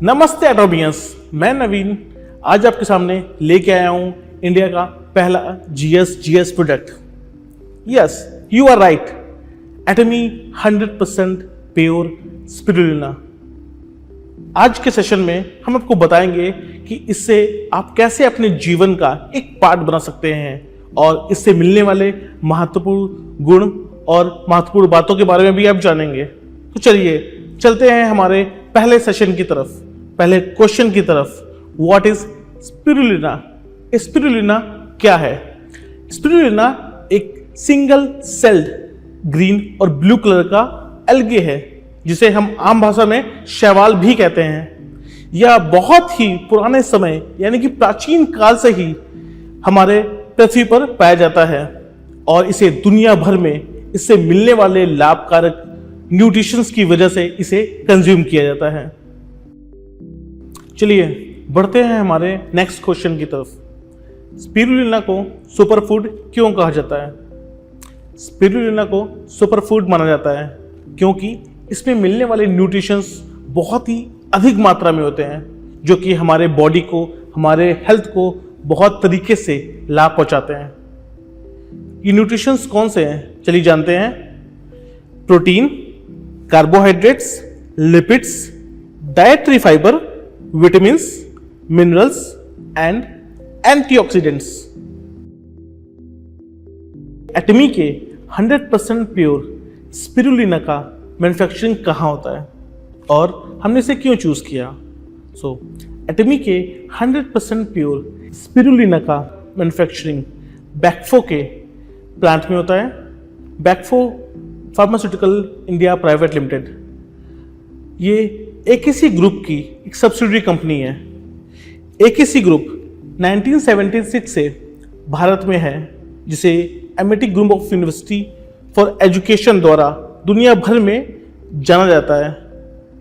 नमस्ते एटोमियंस, मैं नवीन आज आपके सामने लेके आया हूं इंडिया का पहला GS product. Yes, you are right, Atomy 100% pure spirulina. आज के सेशन में हम आपको बताएंगे कि इससे आप कैसे अपने जीवन का एक पार्ट बना सकते हैं और इससे मिलने वाले महत्वपूर्ण गुण और महत्वपूर्ण बातों के बारे में भी आप जानेंगे। तो चलिए चलते हैं हमारे पहले सेशन की तरफ, पहले क्वेश्चन की तरफ। What is spirulina? स्पिरुलिना क्या है? स्पिरुलिना एक सिंगल सेल्ड ग्रीन और ब्लू कलर का एल्गे है जिसे हम आम भाषा में शैवाल भी कहते हैं। यह बहुत ही पुराने समय यानी कि प्राचीन काल से ही हमारे पृथ्वी पर पाया जाता है और इसे दुनिया भर में इससे मिलने वाले लाभकारक न्यूट्रिशंस की वजह से इसे कंज्यूम किया जाता है। चलिए बढ़ते हैं हमारे नेक्स्ट क्वेश्चन की तरफ। स्पिरुलिना को सुपरफूड क्यों कहा जाता है? स्पिरुलिना को सुपरफूड माना जाता है क्योंकि इसमें मिलने वाले न्यूट्रिशंस बहुत ही अधिक मात्रा में होते हैं जो कि हमारे बॉडी को, हमारे हेल्थ को बहुत तरीके से लाभ पहुंचाते हैं। ये न्यूट्रिशंस कौन से हैं? चलिए जानते हैं। Protein, carbohydrates, lipids, dietary fibre, vitamins, minerals and antioxidants. Atomy के 100% प्योर स्पिरुलिना का मैन्युफैक्चरिंग कहाँ होता है और हमने इसे क्यों चूज किया? एटमी के 100% प्योर स्पिरुलिना का मैन्युफैक्चरिंग बैक्फो के प्लांट में होता है। बैक्फो फार्मास्यूटिकल इंडिया प्राइवेट लिमिटेड, ये एकेसी ग्रुप की एक सब्सिडियरी कंपनी है। एकेसी ग्रुप 1976 से भारत में है जिसे Amity group of university for education द्वारा दुनिया भर में जाना जाता है।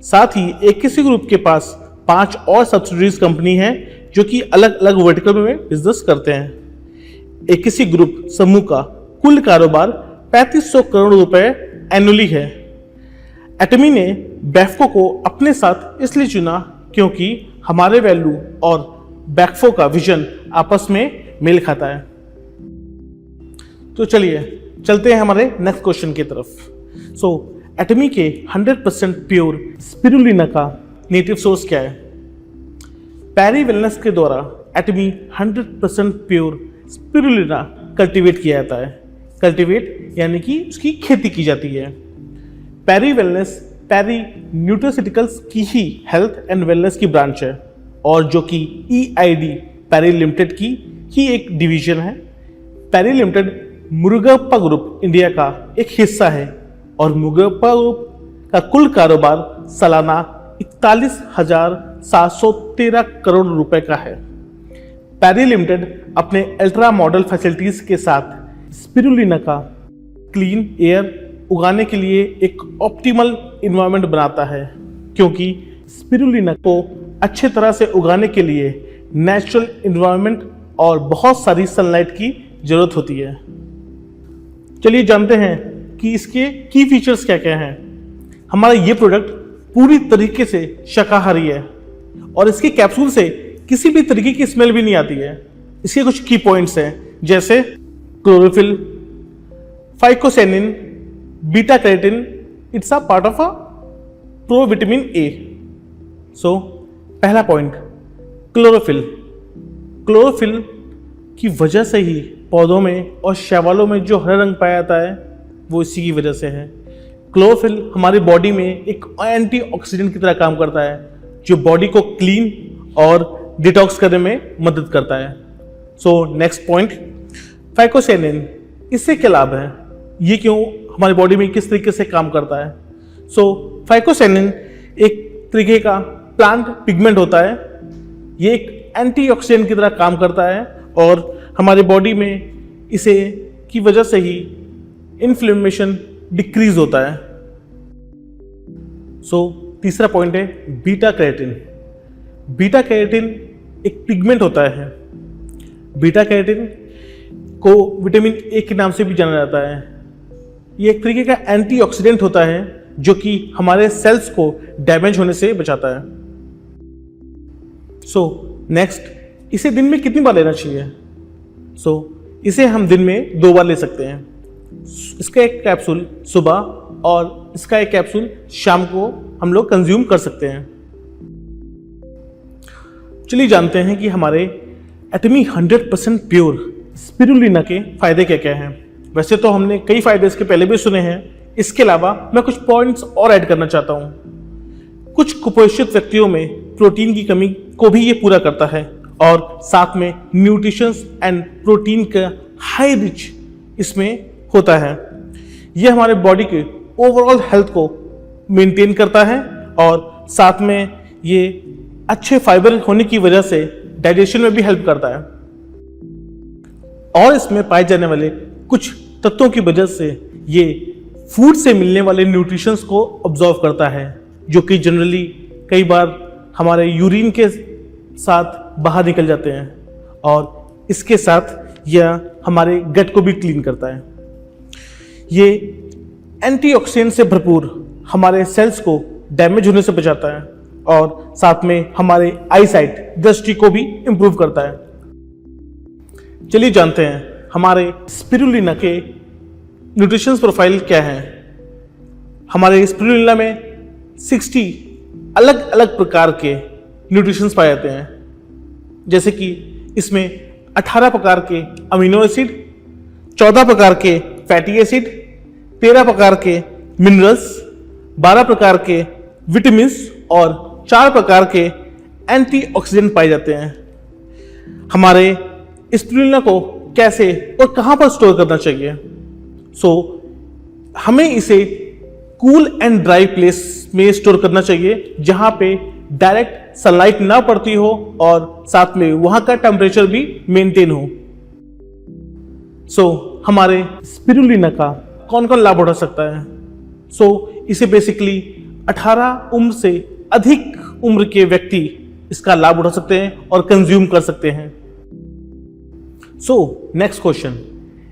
साथ ही एकेसी ग्रुप के पास 5 और सब्सिडियरीज कंपनी हैं जो कि अलग अलग वर्टिकल में बिजनेस करते हैं। एकेसी ग्रुप समूह का कुल कारोबार 3500 करोड़ रुपए एनुअली है। एटमी ने बैक्फो को अपने साथ इसलिए चुना क्योंकि हमारे वैल्यू और बैक्फो का विजन आपस में मेल खाता है। तो चलिए चलते हैं हमारे नेक्स्ट क्वेश्चन की तरफ। एटमी के 100% प्योर स्पिरुलिना का नेटिव सोर्स क्या है? पैरी वेलनेस के द्वारा एटमी 100% प्योर स्पिरुलिना कल्टीवेट किया जाता है। कल्टीवेट यानी कि उसकी खेती की जाती है। पैरी वेलनेस पैरी न्यूट्रास्यूटिकल्स की ही हेल्थ एंड वेलनेस की ब्रांच है और जो कि EID पैरी लिमिटेड की ही एक डिवीजन है। पैरी लिमिटेड मुरुगप्पा ग्रुप इंडिया का एक हिस्सा है और मुरुगप्पा ग्रुप का कुल कारोबार सालाना 41,713 करोड़ रुपए का है। पैरी लिमिटेड अपने अल्ट्रा मॉडल फैसिलिटीज के साथ स्पिरुलिना का क्लीन एयर उगाने के लिए एक ऑप्टिमल इन्वायरमेंट बनाता है क्योंकि स्पिरुलिना को अच्छे तरह से उगाने के लिए नेचुरल इन्वायरमेंट और बहुत सारी सनलाइट की जरूरत होती है। चलिए जानते हैं कि इसके की फीचर्स क्या क्या हैं। हमारा ये प्रोडक्ट पूरी तरीके से शाकाहारी है और इसके कैप्सूल से किसी भी तरीके की स्मेल भी नहीं आती है। इसके कुछ की पॉइंट्स हैं जैसे chlorophyll, phycocyanin, beta carotene, it's a part of a provitamin A. पहला पॉइंट, क्लोरोफिल। क्लोरोफिल की वजह से ही पौधों में और शैवालों में जो हरा रंग पाया जाता है वो इसी की वजह से है। क्लोरोफिल हमारी बॉडी में एक एंटीऑक्सीडेंट की तरह काम करता है जो बॉडी को क्लीन और डिटॉक्स करने में मदद करता है। Next point, phycocyanin. इससे क्या लाभ है? ये क्यों हमारी बॉडी में किस तरीके से काम करता है? फाइकोसेनिन एक तरीके का प्लांट पिगमेंट होता है। ये एक एंटीऑक्सीडेंट की तरह काम करता है और हमारी बॉडी में इसे की वजह से ही इन्फ्लेमेशन डिक्रीज होता है। तीसरा पॉइंट है बीटा कैरोटीन। बीटा कैरोटीन एक पिगमेंट होता है। बीटा कैरोटीन को विटामिन ए के नाम से भी जाना जाता है। ये एक तरीके का एंटीऑक्सीडेंट होता है जो कि हमारे सेल्स को डैमेज होने से बचाता है। नेक्स्ट, इसे दिन में कितनी बार लेना चाहिए? इसे हम दिन में 2 बार ले सकते हैं। इसका एक कैप्सूल सुबह और इसका एक कैप्सूल शाम को हम लोग कंज्यूम कर सकते हैं। चलिए जानते हैं कि हमारे एटमी 100% प्योर स्पिरुलिना के फायदे क्या क्या हैं। वैसे तो हमने कई फायदे इसके पहले भी सुने हैं, इसके अलावा मैं कुछ पॉइंट्स और ऐड करना चाहता हूं। कुछ कुपोषित व्यक्तियों में प्रोटीन की कमी को भी ये पूरा करता है और साथ में न्यूट्रिशंस एंड प्रोटीन का हाई रिच इसमें होता है। ये हमारे बॉडी के ओवरऑल हेल्थ को मेंटेन करता है और साथ में ये अच्छे फाइबर होने की वजह से डाइजेशन में भी हेल्प करता है और इसमें पाए जाने वाले कुछ तत्वों की वजह से ये फूड से मिलने वाले न्यूट्रिशंस को ऑब्जॉर्व करता है, जो कि जनरली कई बार हमारे यूरिन के साथ बाहर निकल जाते हैं और इसके साथ यह हमारे गट को भी क्लीन करता है। ये एंटीऑक्सीडेंट से भरपूर हमारे सेल्स को डैमेज होने से बचाता है और साथ में हमारे आईसाइट दृष्टि को भी इंप्रूव करता है। चलिए जानते हैं हमारे स्पिरुलिना के न्यूट्रिशन प्रोफाइल क्या है। हमारे स्पिरुलिना में 60 अलग अलग प्रकार के न्यूट्रिशन पाए जाते हैं, जैसे कि इसमें 18 प्रकार के अमीनो एसिड, 14 प्रकार के फैटी एसिड, 13 प्रकार के मिनरल्स, 12 प्रकार के विटामिन और 4 प्रकार के एंटीऑक्सीडेंट पाए जाते हैं। हमारे स्पिरुलिना को कैसे और कहां पर स्टोर करना चाहिए? हमें इसे कूल एंड ड्राई प्लेस में स्टोर करना चाहिए जहां पे डायरेक्ट सनलाइट ना पड़ती हो और साथ में वहां का टेम्परेचर भी मेंटेन हो। हमारे स्पिरुलिना का कौन कौन लाभ उठा सकता है? इसे बेसिकली 18 उम्र से अधिक उम्र के व्यक्ति इसका लाभ उठा सकते हैं और कंज्यूम कर सकते हैं। नेक्स्ट क्वेश्चन,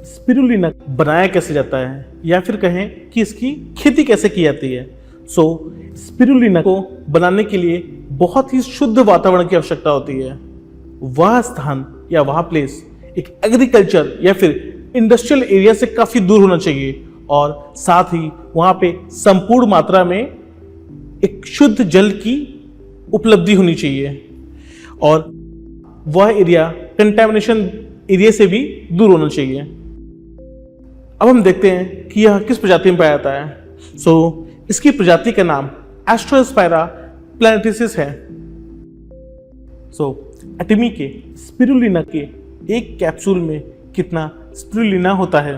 स्पिरुलिना बनाया कैसे जाता है या फिर कहें कि इसकी खेती कैसे की जाती है? स्पिरुलिना को बनाने के लिए बहुत ही शुद्ध वातावरण की आवश्यकता होती है। वह स्थान या वह प्लेस एक एग्रीकल्चर या फिर इंडस्ट्रियल एरिया से काफी दूर होना चाहिए और साथ ही वहां पे संपूर्ण मात्रा में एक शुद्ध जल की उपलब्धि होनी चाहिए और वह एरिया कंटेमिनेशन एरिया से भी दूर होना चाहिए। अब हम देखते हैं कि यह किस प्रजाति में पाया जाता है। इसकी प्रजाति का नाम एस्ट्रोस्पाइरा प्लैनेटेसिस है। एटमी के स्पिरुलिना के एक कैप्सूल में कितना स्पिरुलिना होता है?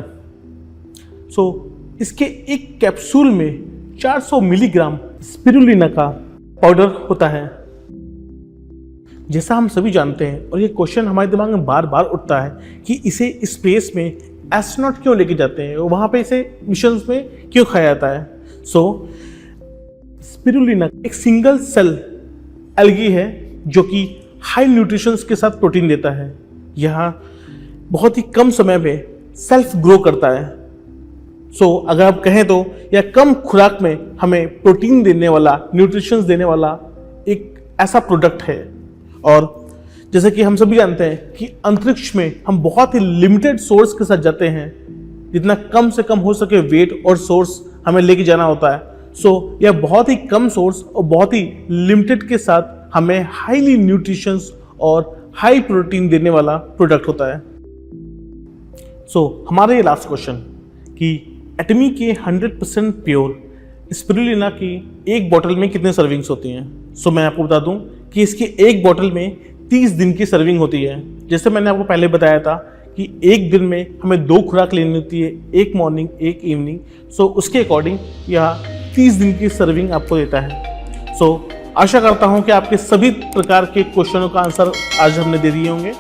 इसके एक कैप्सूल में 400 मिलीग्राम स्पिरुलिना का पाउडर होता है। जैसा हम सभी जानते हैं और ये क्वेश्चन हमारे दिमाग में बार बार उठता है कि इसे स्पेस में एस्ट्रोनॉट क्यों लेके जाते हैं और वहां पे इसे मिशंस में क्यों खाया जाता है? स्पिरुलिना एक सिंगल सेल एल्गी है जो कि हाई न्यूट्रिशंस के साथ प्रोटीन देता है। यह बहुत ही कम समय में सेल्फ ग्रो करता है। अगर आप कहें तो यह कम खुराक में हमें प्रोटीन देने वाला, न्यूट्रिशंस देने वाला एक ऐसा प्रोडक्ट है। और जैसे कि हम सभी जानते हैं कि अंतरिक्ष में हम बहुत ही लिमिटेड सोर्स के साथ जाते हैं, जितना कम से कम हो सके वेट और सोर्स हमें लेके जाना होता है। यह बहुत ही कम सोर्स और बहुत ही लिमिटेड के साथ हमें हाईली न्यूट्रिशंस और हाई प्रोटीन देने वाला प्रोडक्ट होता है। हमारा ये लास्ट क्वेश्चन कि एटमी के 100% प्योर स्पिरुलिना की एक बोतल में कितने सर्विंग्स होती हैं? मैं आपको बता दूं कि इसकी एक बोतल में 30 दिन की सर्विंग होती है। जैसे मैंने आपको पहले बताया था कि एक दिन में हमें 2 खुराक लेनी होती है, एक मॉर्निंग एक इवनिंग। उसके अकॉर्डिंग यह 30 दिन की सर्विंग आपको देता है। आशा करता हूं कि आपके सभी प्रकार के क्वेश्चनों का आंसर आज हमने दे दिए होंगे।